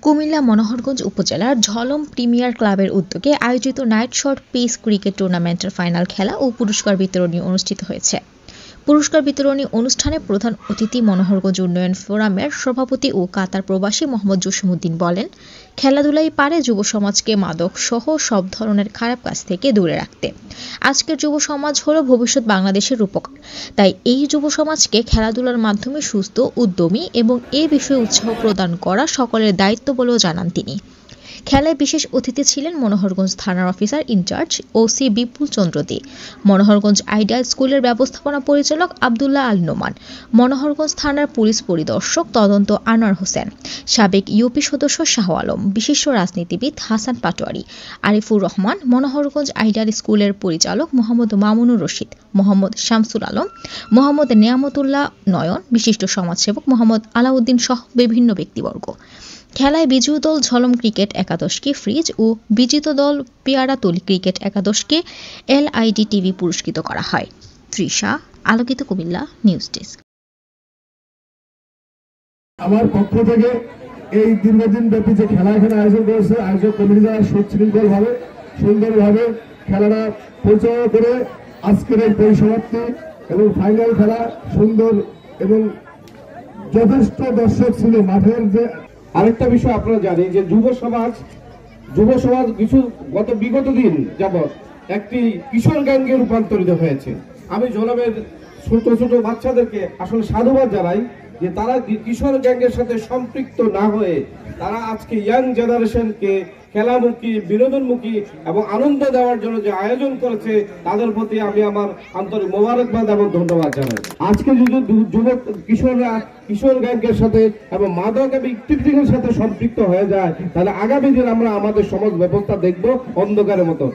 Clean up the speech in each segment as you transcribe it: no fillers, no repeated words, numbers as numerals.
কুমিল্লা মনোহরগঞ্জ উপজেলার ঝলম প্রিমিয়ার ক্লাবের উদ্যোগে আয়োজিত নাইট শট পেস ক্রিকেট টুর্নামেন্টের ফাইনাল খেলা ও পুরস্কার বিতরণী অনুষ্ঠিত হয়েছে। পুরস্কার বিতরণী অনুষ্ঠানে প্রধান অতিথি মনোহরগঞ্জ উন্নয়ন ফোরামের সভাপতি ও কাতার প্রবাসী মোহাম্মদ জসিমউদ্দিন বলেন, খেলাধুলাই পারে যুব সমাজকে মাদক সহ সব ধরনের খারাপ কাজ থেকে দূরে রাখতে। আজকের যুব সমাজ হলো ভবিষ্যৎ বাংলাদেশের রূপকার, তাই এই যুব সমাজকে খেলাধুলার মাধ্যমে সুস্থ, উদ্যমী এবং এ বিষয়ে উৎসাহ প্রদান করা সকলের দায়িত্ব বলেও জানান তিনি। খেলায় বিশেষ অতিথি ছিলেন মনোহরগঞ্জ থানার অফিসার ইনচার্জ ওসি বিপুল চন্দ্র দে, মনোহরগঞ্জ আইডিয়াল স্কুলের ব্যবস্থাপনা পরিচালক আব্দুল্লাহ আল নোমান, মনোহরগঞ্জ থানার পুলিশ পরিদর্শক তদন্ত আনোয়ার হোসেন, সাবেক ইউপি সদস্য শাহ আলম, বিশিষ্ট রাজনীতিবিদ হাসান পাটোয়ারি, আরিফুর রহমান, মনোহরগঞ্জ আইডিয়াল স্কুলের পরিচালক মোহাম্মদ মামুনুর রশিদ, মোহাম্মদ শামসুল আলম, মোহাম্মদ নিয়ামতুল্লাহ নয়ন, বিশিষ্ট সমাজসেবক মোহাম্মদ আলাউদ্দিন সহ বিভিন্ন ব্যক্তিবর্গ। খেলায় বিজয়ী দল ঝলম ক্রিকেট একাদশকে ফ্রিজ ও বিজিত দল পেয়ারাতলী ক্রিকেট একাদশকে LID টিভি পুরস্কৃত করা হয়। তৃষা, আলোকিত কুমিল্লা নিউজ ডেস্ক। আমার পক্ষ থেকে এই দীর্ঘদিন ব্যাপী যে খেলা এখানে আয়োজন করেছে, আয়োজক কমিটি দ্বারা সুশৃঙ্খলভাবে সুন্দরভাবে খেলাটা পরিচালনা করে আজকের এই পরিসমাপ্তি এবং ফাইনাল খেলা সুন্দর এবং যথেষ্ট দর্শক ছিল মাঠের। যে আরেকটা বিষয় আপনারা জানেন যে যুব সমাজ কিছু বিগত দিন যাবৎ একটি কিশোর গ্যাংয়ে রূপান্তরিত হয়েছে। আমি ঝলমের ছোট ছোট বাচ্চাদেরকে আসলে সাধুবাদ জানাই যে তারা কিশোর গ্যাংয়ের সাথে সম্পৃক্ত না হয়ে তারা আজকে ইয়াং জেনারেশনকে খেলামুখী, বিনোদনমুখী এবং আনন্দ দেওয়ার জন্য যে আয়োজন করেছে তাদের প্রতি আমি আমার আন্তরিক মোবারকবাদ এবং ধন্যবাদ জানাই। আজকে যদি যুবক কিশোররা কিশোর গ্যাংয়ের সাথে এবং মাদক এবং টিকটিকের সাথে সম্পৃক্ত হয়ে যায়, তাহলে আগামী দিন আমরা আমাদের সমাজ ব্যবস্থা দেখব অন্ধকারের মতো।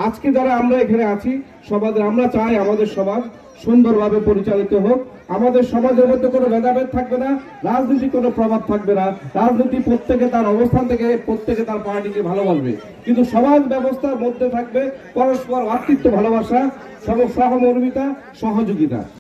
আজকে যারা আমরা এখানে আছি সমাজের, আমরা চাই আমাদের সমাজ সুন্দরভাবে পরিচালিত হোক। আমাদের সমাজের মধ্যে কোনো ভেদাভেদ থাকবে না, রাজনীতি কোনো প্রভাব থাকবে না। রাজনীতি প্রত্যেকে তার অবস্থান থেকে প্রত্যেকে তার পার্টিকে ভালোবাসবে, কিন্তু সমাজ ব্যবস্থার মধ্যে থাকবে পরস্পর ভ্রাতৃত্ব, ভালোবাসা, সহমর্মিতা, সহযোগিতা।